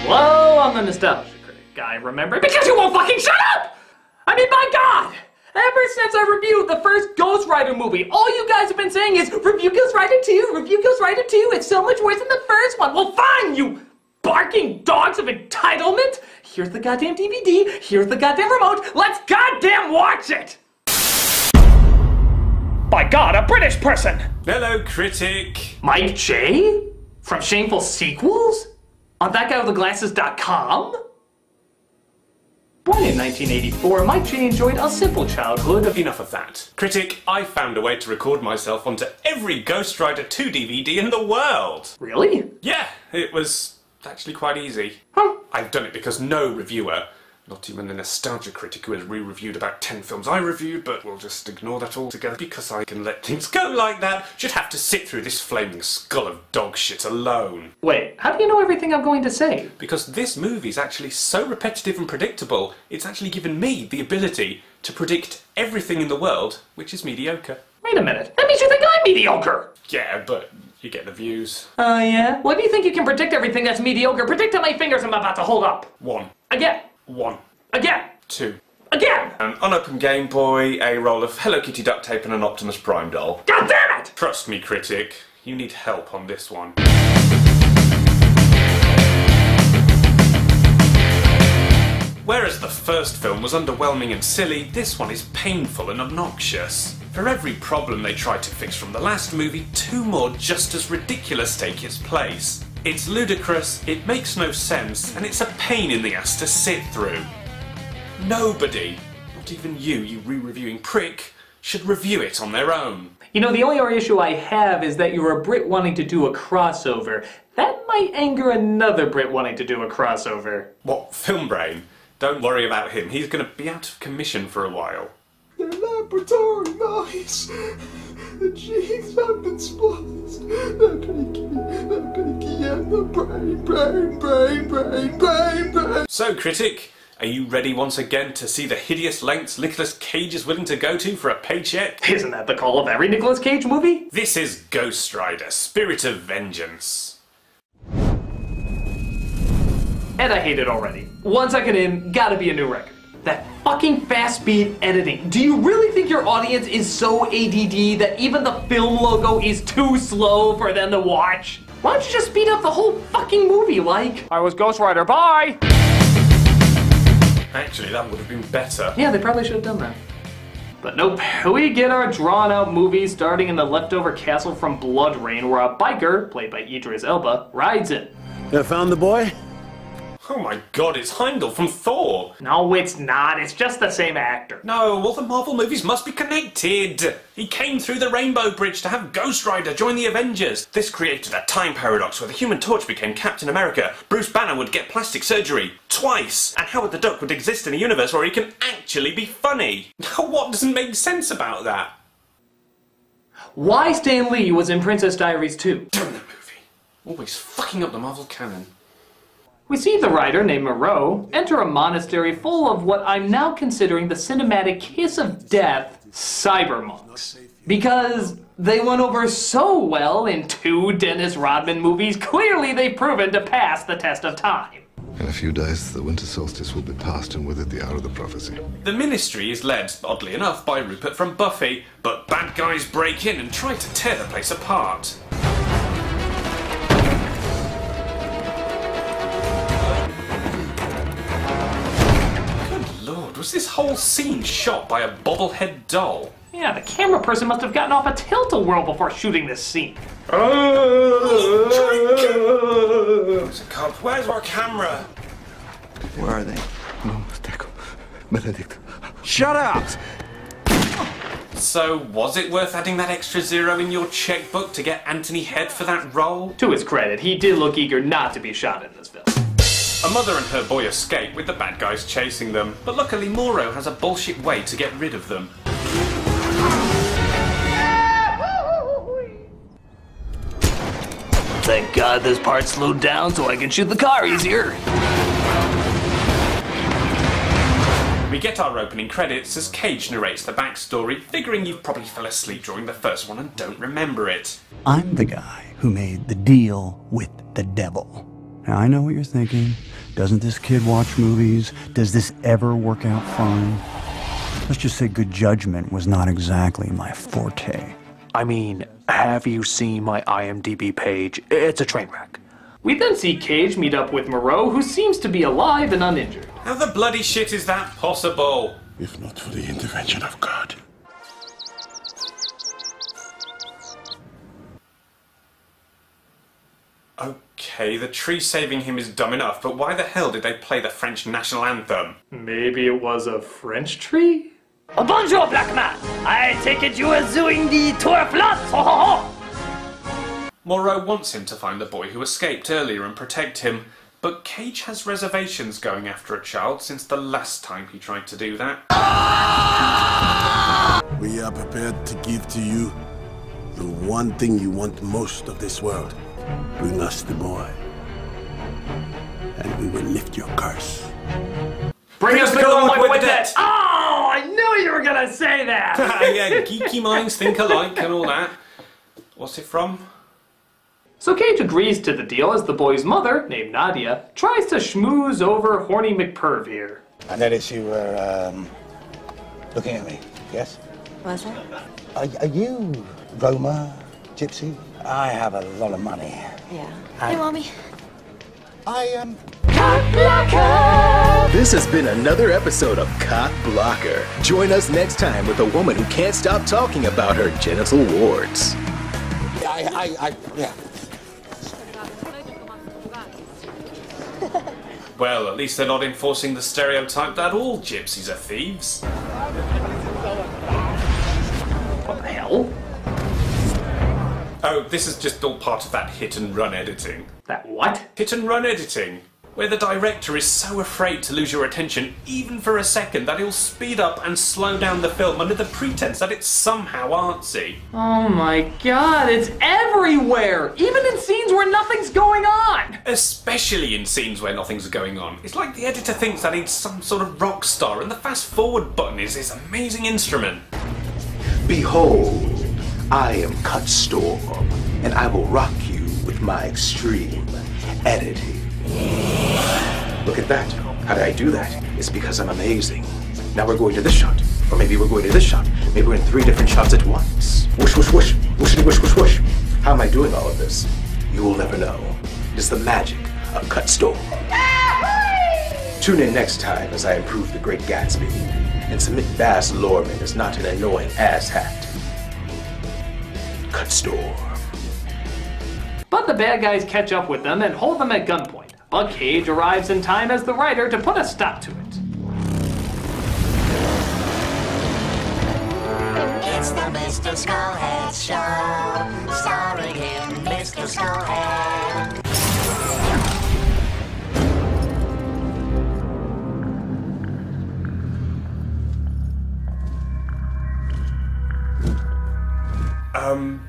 Well, I'm the nostalgia critic guy, remember? Because you won't fucking shut up! I mean, my God! Ever since I reviewed the first Ghost Rider movie, all you guys have been saying is, review Ghost Rider 2, review Ghost Rider 2, it's so much worse than the first one. Well, fine, you barking dogs of entitlement! Here's the goddamn DVD, here's the goddamn remote, let's goddamn watch it! By God, a British person! Hello, Critic. Mike J? From Shameful Sequels? On thatguywiththeglasses.com? Born in 1984, Mike J enjoyed a simple childhood. Enough of that. Critic, I found a way to record myself onto every Ghost Rider 2 DVD in the world. Really? Yeah, it was actually quite easy. Huh? I've done it because no reviewer, not even the nostalgia critic who has re-reviewed about 10 films I reviewed, but we'll just ignore that altogether because I can let things go like that, should have to sit through this flaming skull of dog shit alone. Wait, how do you know everything I'm going to say? Because this movie is actually so repetitive and predictable, it's actually given me the ability to predict everything in the world, which is mediocre. Wait a minute, that means you think I'm mediocre! Yeah, but you get the views. Oh, yeah? Well, if you think you can predict everything that's mediocre, predict how many fingers I'm about to hold up. 1. Again. 1. Again. 2. Again! An unopened Game Boy, a roll of Hello Kitty duct tape and an Optimus Prime doll. God damn it! Trust me, Critic, you need help on this one. Whereas the first film was underwhelming and silly, this one is painful and obnoxious. For every problem they tried to fix from the last movie, 2 more just as ridiculous take its place. It's ludicrous, it makes no sense, and it's a pain in the ass to sit through. Nobody, not even you re-reviewing prick, should review it on their own. You know, the only other issue I have is that you're a Brit wanting to do a crossover. That might anger another Brit wanting to do a crossover. What, Film Brain? Don't worry about him, he's going to be out of commission for a while. They're laboratory mice. The genes have been spliced. They're gonna give the brain. So, Critic, are you ready once again to see the hideous lengths Nicolas Cage is willing to go to for a paycheck? Isn't that the call of every Nicolas Cage movie? This is Ghost Rider, Spirit of Vengeance. And I hate it already. 1 second in, gotta be a new record. That fucking fast speed editing. Do you really think your audience is so ADD that even the film logo is too slow for them to watch? Why don't you just speed up the whole fucking movie like, I was Ghost Rider, bye! Actually, that would have been better. Yeah, they probably should have done that. But nope, we get our drawn-out movie starting in the leftover castle from Blood Rain, where a biker, played by Idris Elba, rides in. You found the boy? Oh my god, it's Heimdall from Thor! No, it's not. It's just the same actor. No, all the Marvel movies must be connected! He came through the Rainbow Bridge to have Ghost Rider join the Avengers. This created a time paradox where the Human Torch became Captain America, Bruce Banner would get plastic surgery, twice, and Howard the Duck would exist in a universe where he can actually be funny. What doesn't make sense about that? Why Stan Lee was in Princess Diaries 2? Damn that movie. Always fucking up the Marvel canon. We see the writer, named Moreau, enter a monastery full of what I'm now considering the cinematic kiss of death, cyber monks. Because they went over so well in 2 Dennis Rodman movies, clearly they've proven to pass the test of time. In a few days, the winter solstice will be past, and with it the hour of the prophecy. The Ministry is led, oddly enough, by Rupert from Buffy, but bad guys break in and try to tear the place apart. Was this whole scene shot by a bobblehead doll? Yeah, the camera person must have gotten off a tilt-a-whirl before shooting this scene. It's a cop. Where's our camera? Where are they? Benedict. Shut up! So, was it worth adding that extra 0 in your checkbook to get Anthony Head for that role? To his credit, he did look eager not to be shot in this film. A mother and her boy escape with the bad guys chasing them, but luckily Moreau has a bullshit way to get rid of them. Thank God this part slowed down so I can shoot the car easier. We get our opening credits as Cage narrates the backstory, figuring you probably fell asleep during the first one and don't remember it. I'm the guy who made the deal with the devil. Now, I know what you're thinking. Doesn't this kid watch movies? Does this ever work out fine? Let's just say good judgment was not exactly my forte. I mean, have you seen my IMDb page? It's a train wreck. We then see Cage meet up with Moreau, who seems to be alive and uninjured. How the bloody shit is that possible? If not for the intervention of God. Okay, the tree saving him is dumb enough, but why the hell did they play the French national anthem? Maybe it was a French tree? Oh, bonjour, black man. I take it you are doing the tour plot. Ho ho ho. Moreau wants him to find the boy who escaped earlier and protect him, but Cage has reservations going after a child since the last time he tried to do that. We are prepared to give to you the one thing you want most of this world. Bring us the boy, and we will lift your curse. Bring us the girl with the debt! Oh, I knew you were gonna say that! Yeah, geeky minds think alike and all that. What's it from? So Cage agrees to the deal as the boy's mother, named Nadia, tries to schmooze over horny McPerv here. I noticed you were, looking at me, yes? Was it? Are you Roma, Gypsy? I have a lot of money. Yeah. Hey, Mommy. I am... This has been another episode of Cock Blocker. Join us next time with a woman who can't stop talking about her genital warts. Yeah. Well, at least they're not enforcing the stereotype that all gypsies are thieves. What the hell? Oh, this is just all part of that hit-and-run editing. That what? Hit-and-run editing, where the director is so afraid to lose your attention even for a second that he'll speed up and slow down the film under the pretense that it's somehow artsy. Oh my god, it's everywhere! Even in scenes where nothing's going on! Especially in scenes where nothing's going on. It's like the editor thinks that he's some sort of rock star and the fast-forward button is his amazing instrument. Behold, I am Cut Storm, and I will rock you with my extreme editing. Look at that. How did I do that? It's because I'm amazing. Now we're going to this shot. Or maybe we're going to this shot. Maybe we're in 3 different shots at once. Whoosh, whoosh, whoosh. Whooshity, whoosh, whoosh, whoosh. How am I doing all of this? You will never know. It is the magic of Cut Storm. Tune in next time as I improve The Great Gatsby and submit Baz Luhrmann as not an annoying asshat. Cut Storm. But the bad guys catch up with them and hold them at gunpoint. But Cage arrives in time as the writer to put a stop to it. It's the Mr. Skullhead Show, starring him, Mr. Skullhead.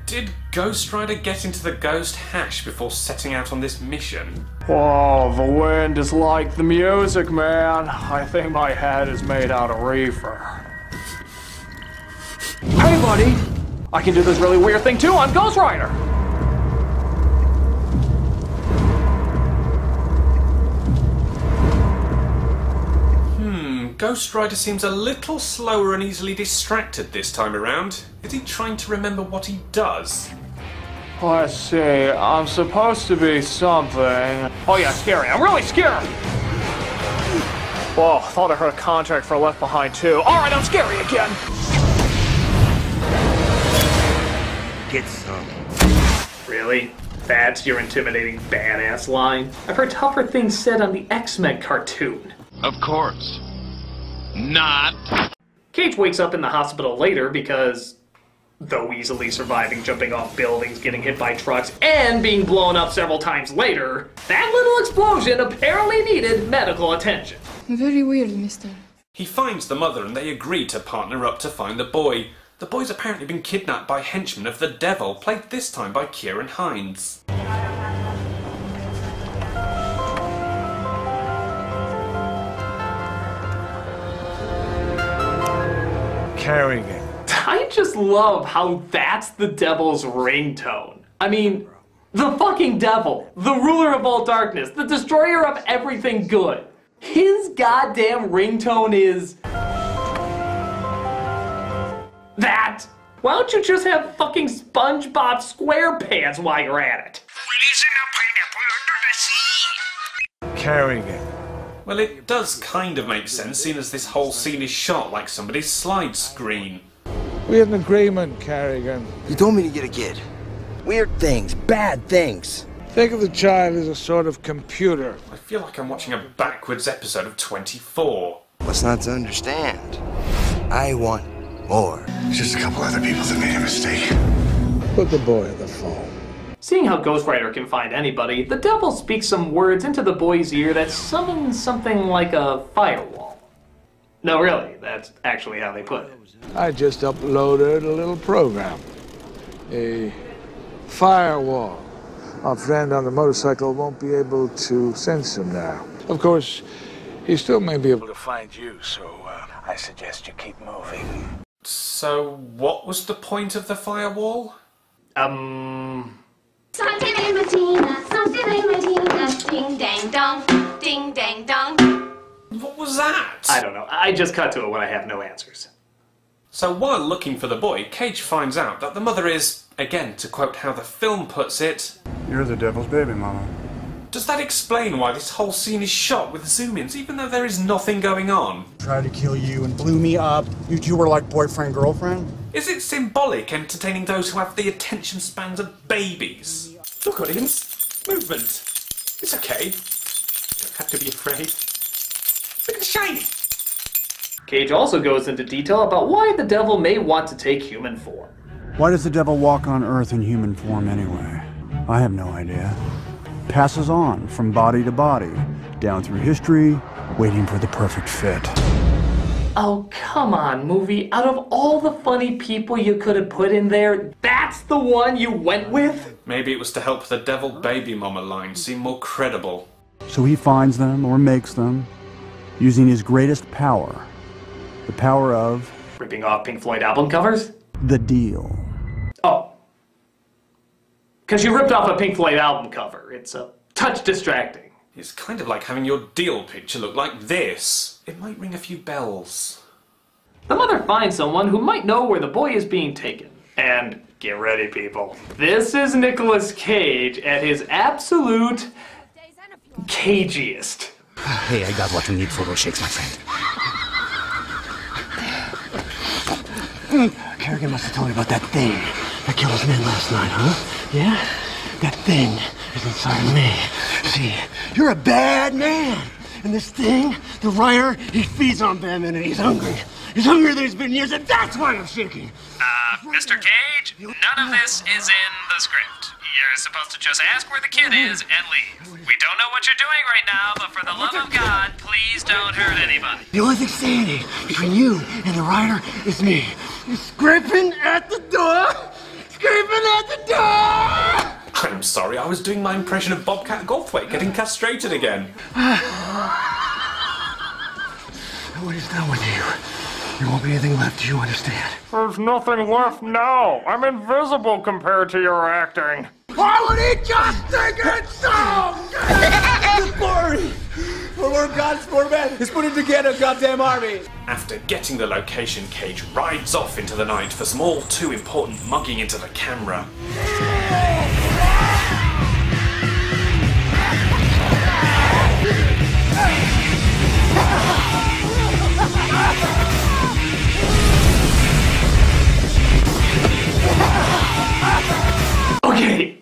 Did Ghost Rider get into the ghost hash before setting out on this mission? Oh, the wind is like the music, man. I think my head is made out of reefer. Hey, buddy! I can do this really weird thing too on Ghost Rider! Ghost Rider seems a little slower and easily distracted this time around. Is he trying to remember what he does? Let's see, I'm supposed to be something. Oh yeah, scary. I'm really scared! Whoa, thought I heard a contract for Left Behind too. Alright, I'm scary again! Get some. Really? That's your intimidating badass line? I've heard tougher things said on the X-Men cartoon. Of course. Not. Cage wakes up in the hospital later because, though easily surviving jumping off buildings, getting hit by trucks, and being blown up several times later, that little explosion apparently needed medical attention. Very weird, mister. He finds the mother and they agree to partner up to find the boy. The boy's apparently been kidnapped by henchmen of the devil, played this time by Kieran Hines. Carrying it. I just love how that's the devil's ringtone. I mean, The fucking devil, the ruler of all darkness, the destroyer of everything good. His goddamn ringtone is... that. Why don't you just have fucking SpongeBob SquarePants while you're at it? Carrigan. Well, it does kind of make sense, seeing as this whole scene is shot like somebody's slide screen. We had an agreement, Carrigan. You told me to get a kid. Weird things, bad things. Think of the child as a sort of computer. I feel like I'm watching a backwards episode of 24. What's not to understand? I want more. Just a couple other people that made a mistake. Put the boy on the phone. Seeing how Ghost Rider can find anybody, the devil speaks some words into the boy's ear that summon something like a firewall. No, really, that's actually how they put it. I just uploaded a little program. A firewall. Our friend on the motorcycle won't be able to sense him now. Of course, he still may be able to find you, so I suggest you keep moving. So, what was the point of the firewall? Something in Medina, ding dang dong, ding dang dong. What was that? I don't know. I just cut to it when I have no answers. So while looking for the boy, Cage finds out that the mother is, again, to quote how the film puts it, You're the devil's baby, Mama. Does that explain why this whole scene is shot with zoom-ins, even though there is nothing going on? Tried to kill you and blew me up. You two were like boyfriend-girlfriend? Is it symbolic, entertaining those who have the attention spans of babies? Look, audience. Movement. It's okay. You don't have to be afraid. Look at the shiny. Cage also goes into detail about why the devil may want to take human form. Why does the devil walk on Earth in human form anyway? I have no idea. Passes on from body to body, down through history, waiting for the perfect fit. Oh, come on, movie. Out of all the funny people you could have put in there, that's the one you went with? Maybe it was to help the devil baby mama line seem more credible. So he finds them, or makes them, using his greatest power. The power of... ripping off Pink Floyd album covers? The deal. Oh. Because you ripped off a Pink Floyd album cover. It's a touch distracting. It's kind of like having your deal picture look like this. It might ring a few bells. The mother finds someone who might know where the boy is being taken. And get ready, people. This is Nicolas Cage at his absolute cagiest. Hey, I got what you need for those shakes, my friend. Kerrigan must have told you about that thing that killed his men last night, huh? Yeah? That thing is inside of me. See, you're a bad man. And this thing, the writer, he feeds on bad men and he's hungry. He's hungrier than he's been years, and that's why I'm shaking. Mr. Cage, none of this is in the script. You're supposed to just ask where the kid is and leave. We don't know what you're doing right now, but for the love of God, please don't hurt anybody. The only thing standing between you and the writer is me. You're scraping at the door! Scraping at the door! I'm sorry, I was doing my impression of Bobcat Goldthwait getting castrated again. What is done with you? There won't be anything left, do you understand? There's nothing left now. I'm invisible compared to your acting. Why would he just take it so good? Glory! For Lord God's poor man is putting together a goddamn army. After getting the location, Cage rides off into the night for some all too important mugging into the camera. Okay,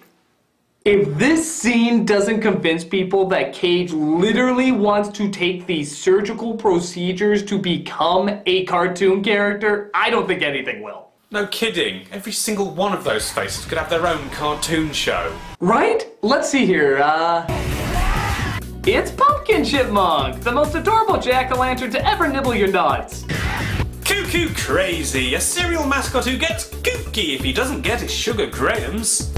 if this scene doesn't convince people that Cage literally wants to take these surgical procedures to become a cartoon character, I don't think anything will. No kidding. Every single one of those faces could have their own cartoon show. Right? Let's see here, it's Pumpkin Chipmunk, the most adorable jack-o'-lantern to ever nibble your nuts. Cuckoo Crazy, a cereal mascot who gets kooky if he doesn't get his Sugar Grahams.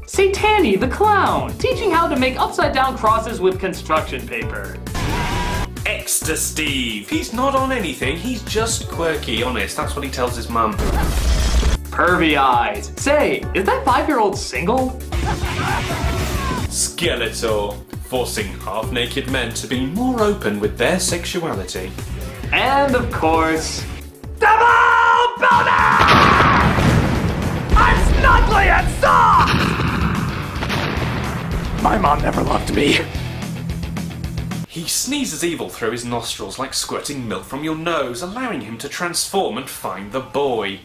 Satani the Clown, teaching how to make upside-down crosses with construction paper. Extra Steve, he's not on anything, he's just quirky, honest, that's what he tells his mum. Pervy Eyes, say, is that 5-year-old single? Skeletor, forcing half-naked men to be more open with their sexuality. And of course, Double Boner! I'm snuggly and soft! My mom never loved me. He sneezes evil through his nostrils like squirting milk from your nose, allowing him to transform and find the boy.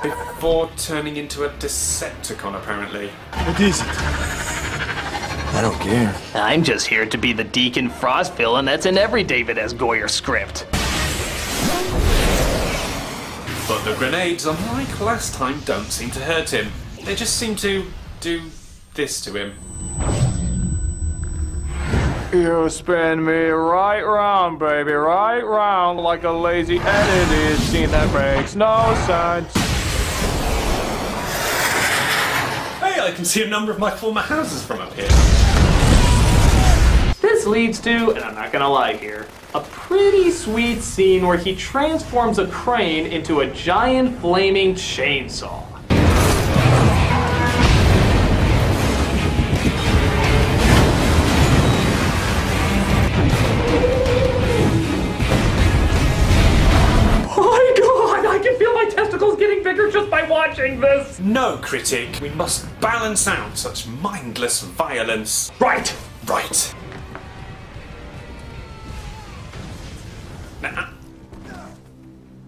Before turning into a Decepticon, apparently. What is it? I don't care. I'm just here to be the Deacon Frost villain that's in every David S. Goyer script. But the grenades, unlike last time, don't seem to hurt him. They just seem to do this to him. You spin me right round, baby, right round, like a lazy edited scene that makes no sense. Hey, I can see a number of my former houses from up here. This leads to, and I'm not gonna lie here, a pretty sweet scene where he transforms a crane into a giant flaming chainsaw. My God, I can feel my testicles getting bigger just by watching this. No, Critic, we must balance out such mindless violence. Right. Right.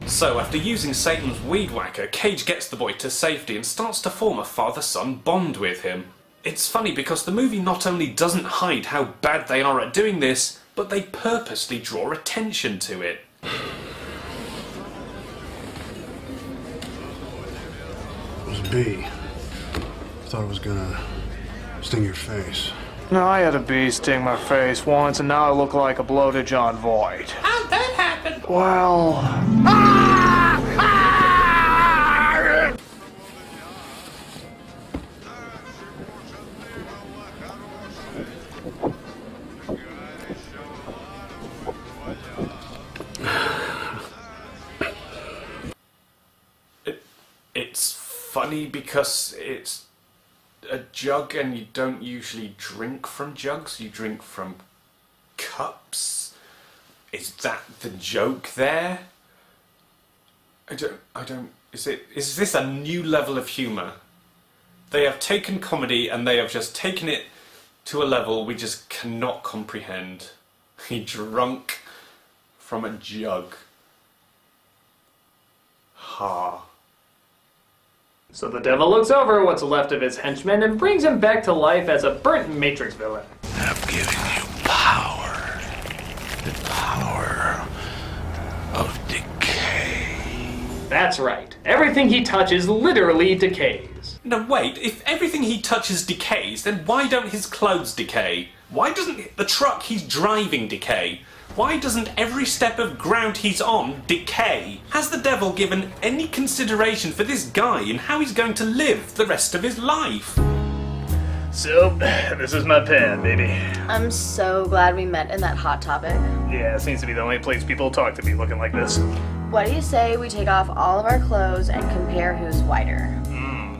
So, after using Satan's weed whacker, Cage gets the boy to safety and starts to form a father-son bond with him. It's funny because the movie not only doesn't hide how bad they are at doing this, but they purposely draw attention to it. It was a bee. Thought it was gonna sting your face. No, I had a bee sting my face once, and now I look like a bloated John Voight. How'd that happen? Well... It's funny because it's a jug and you don't usually drink from jugs, you drink from cups. Is that the joke there? Is this a new level of humour? They have taken comedy and they have just taken it to a level we just cannot comprehend. He drunk from a jug. Ha. So the devil looks over what's left of his henchmen and brings him back to life as a burnt Matrix villain. I'm giving you power. The power of decay. That's right. Everything he touches literally decays. No, wait. If everything he touches decays, then why don't his clothes decay? Why doesn't the truck he's driving decay? Why doesn't every step of ground he's on decay? Has the devil given any consideration for this guy and how he's going to live the rest of his life? So, this is my pen, baby. I'm so glad we met in that Hot Topic. Yeah, it seems to be the only place people talk to me looking like this. What do you say we take off all of our clothes and compare who's whiter?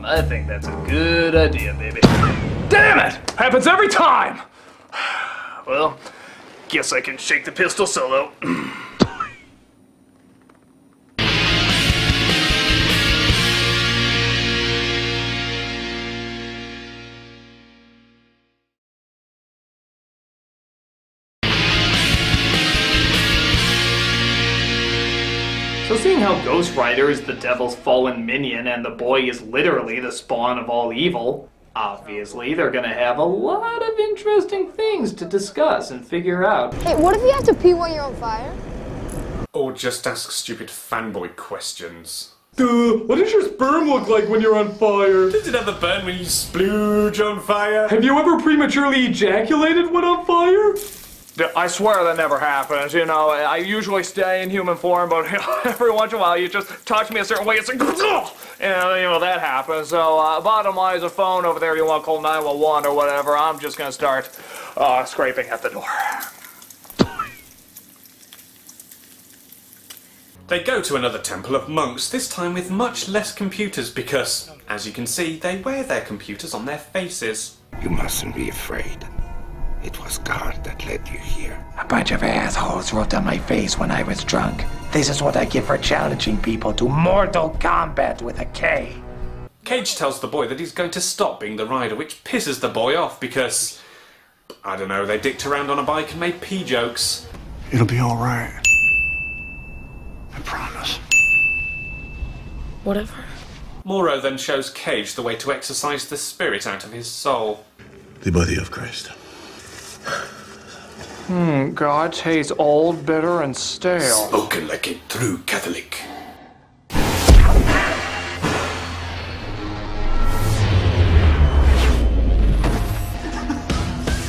I think that's a good idea, baby. Damn it! Happens every time! Well, guess I can shake the pistol solo. So seeing how Ghost Rider is the devil's fallen minion and the boy is literally the spawn of all evil, obviously they're gonna have a lot of interesting things to discuss and figure out. Hey, what if you have to pee while you're on fire? Or just ask stupid fanboy questions. What does your sperm look like when you're on fire? Does it ever burn when you splooge on fire? Have you ever prematurely ejaculated when on fire? I swear that never happens, you know. I usually stay in human form, but every once in a while you just touch me a certain way, it's like, and you know, that happens. So, bottom line is a phone over there, you want to call 911 or whatever, I'm just gonna start scraping at the door. They go to another temple of monks, this time with much less computers because, as you can see, they wear their computers on their faces. You mustn't be afraid. It was God that led you here. A bunch of assholes wrote on my face when I was drunk. This is what I get for challenging people to Mortal Kombat with a K. Cage tells the boy that he's going to stop being the rider, which pisses the boy off because, I don't know, they dicked around on a bike and made pee jokes. It'll be all right. I promise. Whatever. Moro then shows Cage the way to exorcise the spirit out of his soul. The body of Christ. God tastes old, bitter, and stale. Spoken like a true Catholic.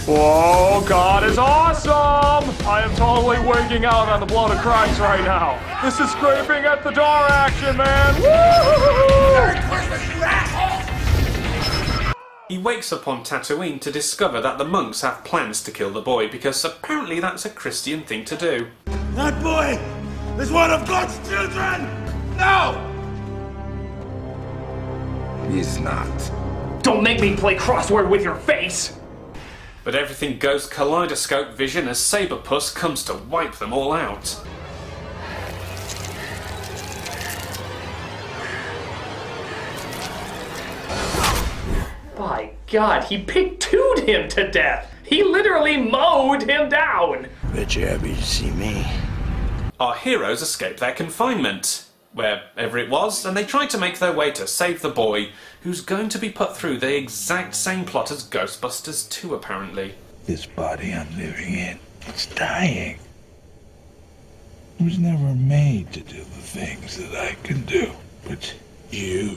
Whoa, God is awesome! I am totally wigging out on the blood of Christ right now. This is scraping at the door action, man! Merry Christmas, you asshole! He wakes up on Tatooine to discover that the monks have plans to kill the boy because apparently that's a Christian thing to do. That boy is one of God's children! No! He's not. Don't make me play crossword with your face! But everything goes kaleidoscope vision as Sabrepuss comes to wipe them all out. By God, he pig-tooed him to death! He literally mowed him down! Bet you're happy to see me. Our heroes escape their confinement, wherever it was, and they try to make their way to save the boy, who's going to be put through the exact same plot as Ghostbusters 2, apparently. This body I'm living in, it's dying. It was never made to do the things that I can do. But you're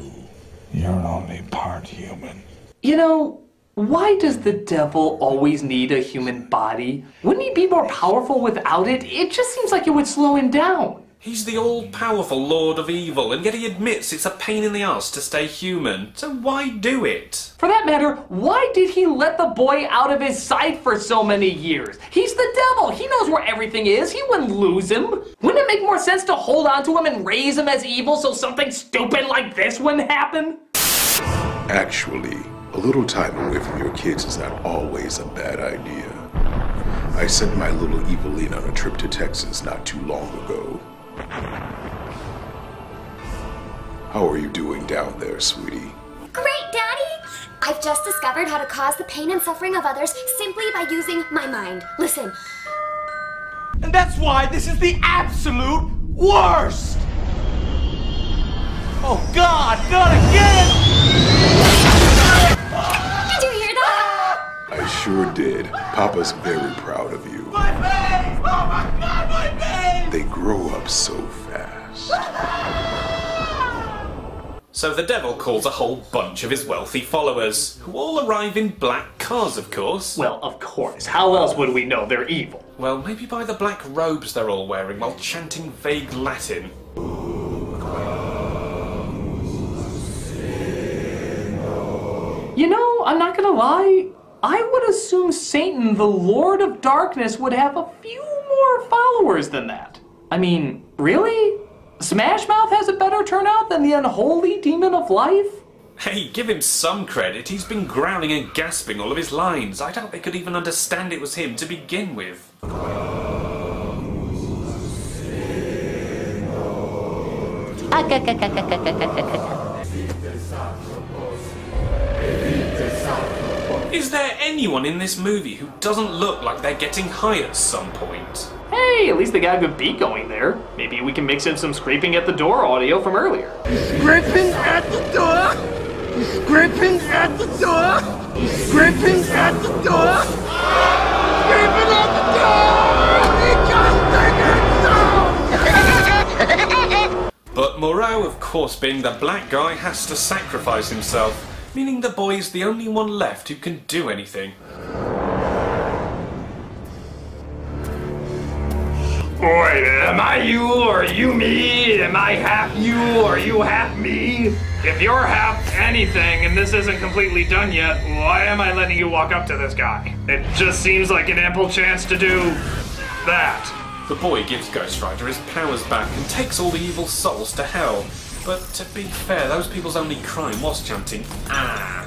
only part human. You know, why does the devil always need a human body? Wouldn't he be more powerful without it? It just seems like it would slow him down. He's the all-powerful Lord of Evil, and yet he admits it's a pain in the ass to stay human. So why do it? For that matter, why did he let the boy out of his sight for so many years? He's the devil. He knows where everything is. He wouldn't lose him. Wouldn't it make more sense to hold on to him and raise him as evil so something stupid like this wouldn't happen? Actually, a little time away from your kids is not always a bad idea. I sent my little Eveline on a trip to Texas not too long ago. How are you doing down there, sweetie? Great, Daddy! I've just discovered how to cause the pain and suffering of others simply by using my mind. Listen. And that's why this is the absolute worst! Oh God, not again! Did you hear that? I sure did. Papa's very proud of you. My face! Oh my God, my face! They grow up so fast. So the devil calls a whole bunch of his wealthy followers, who all arrive in black cars, of course. Well, of course. How else would we know they're evil? Well, maybe by the black robes they're all wearing while chanting vague Latin. You know, I'm not gonna lie. I would assume Satan, the Lord of Darkness, would have a few more followers than that. I mean, really? Smash Mouth has a better turnout than the unholy demon of life? Hey, give him some credit. He's been growling and gasping all of his lines. I doubt they could even understand it was him to begin with. Is there anyone in this movie who doesn't look like they're getting high at some point? Hey, at least they got a good beat going there. Maybe we can mix in some scraping at the door audio from earlier. Scraping at the door! Scraping at the door! Scraping at the door! Scraping at the door! But Moreau, of course, being the black guy, has to sacrifice himself, meaning the boy is the only one left who can do anything. Wait, am I you or you me? Am I half you or you half me? If you're half anything and this isn't completely done yet, why am I letting you walk up to this guy? It just seems like an ample chance to do that. The boy gives Ghost Rider his powers back and takes all the evil souls to hell. But to be fair, those people's only crime was chanting, "Ah."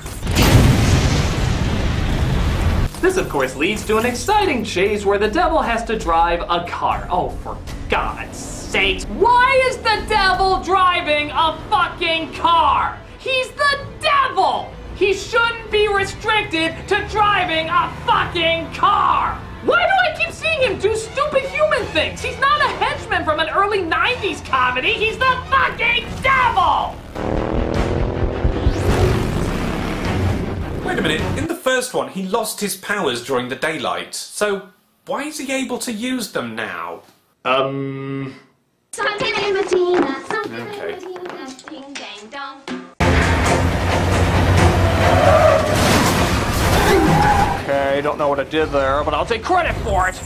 This, of course, leads to an exciting chase where the devil has to drive a car. Oh, for God's sakes. Why is the devil driving a fucking car? He's the devil! He shouldn't be restricted to driving a fucking car! Why do I keep seeing him do stupid human things? He's not a henchman from an early 90s comedy. He's the fucking devil! Wait a minute, in the first one he lost his powers during the daylight, so why is he able to use them now? Okay. Okay, don't know what I did there, but I'll take credit for it.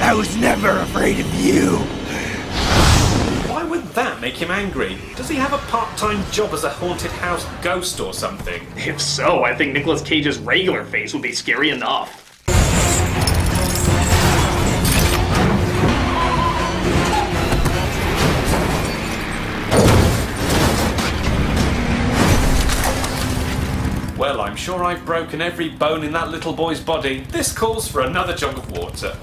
I was never afraid of you. Why would that make him angry? Does he have a part-time job as a haunted house ghost or something? If so, I think Nicolas Cage's regular face would be scary enough. Well, I'm sure I've broken every bone in that little boy's body. This calls for another jug of water.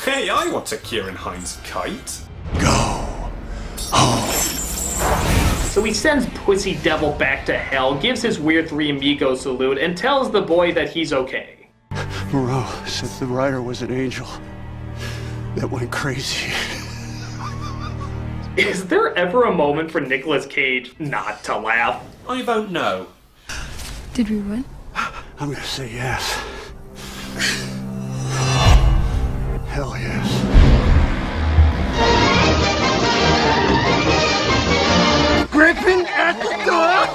Hey, I want a Kieran Hines kite. So he sends Pussy Devil back to hell, gives his weird Three Amigos salute, and tells the boy that he's okay. Moreau said the rider was an angel that went crazy. Is there ever a moment for Nicolas Cage not to laugh? I don't know. Did we win? I'm gonna say yes. Hell yes. Gripping at the door!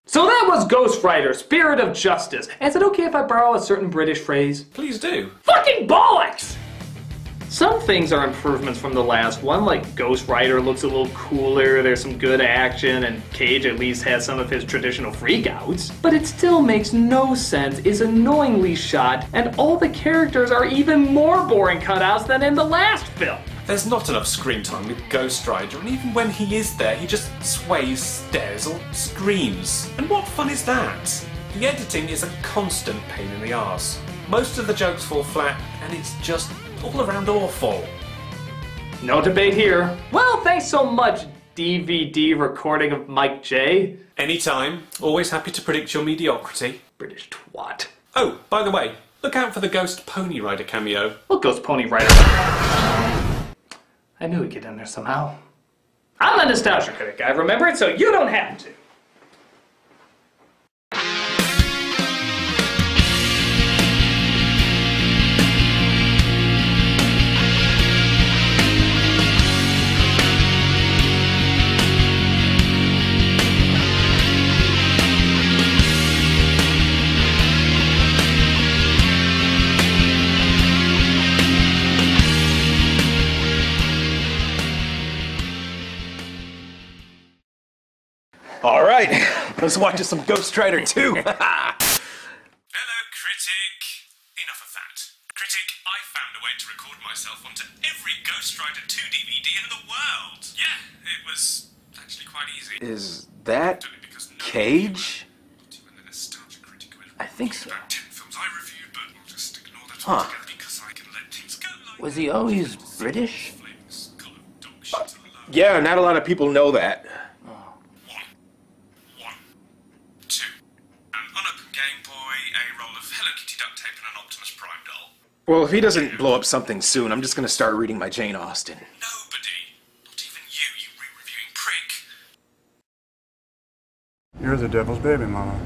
So that was Ghost Rider, Spirit of Justice. Is it okay if I borrow a certain British phrase? Please do. Fucking bollocks! Some things are improvements from the last one, like Ghost Rider looks a little cooler, there's some good action, and Cage at least has some of his traditional freakouts. But it still makes no sense, is annoyingly shot, and all the characters are even more boring cutouts than in the last film. There's not enough screen time with Ghost Rider, and even when he is there, he just sways, stares, or screams. And what fun is that? The editing is a constant pain in the arse. Most of the jokes fall flat, and it's just all around awful. No debate here. Well, thanks so much, DVD recording of Mike J. Anytime. Always happy to predict your mediocrity. British twat. Oh, by the way, look out for the Ghost Pony Rider cameo. What Ghost Pony Rider? I knew he'd get in there somehow. I'm a nostalgia critic. I remember it, so you don't have to. All right, let's watch some Ghost Rider 2. Hello, Critic. Enough of that. Critic, I found a way to record myself onto every Ghost Rider 2 DVD in the world. Yeah, it was actually quite easy. Is that Cage? I think so. About 10 films I reviewed, but I'll just ignore that Huh. altogether because I can let things go like Was he always British? Yeah, not a lot of people know that. Well, if he doesn't blow up something soon, I'm just gonna start reading my Jane Austen. Nobody, not even you re-reviewing prick. You're the devil's baby, Mama.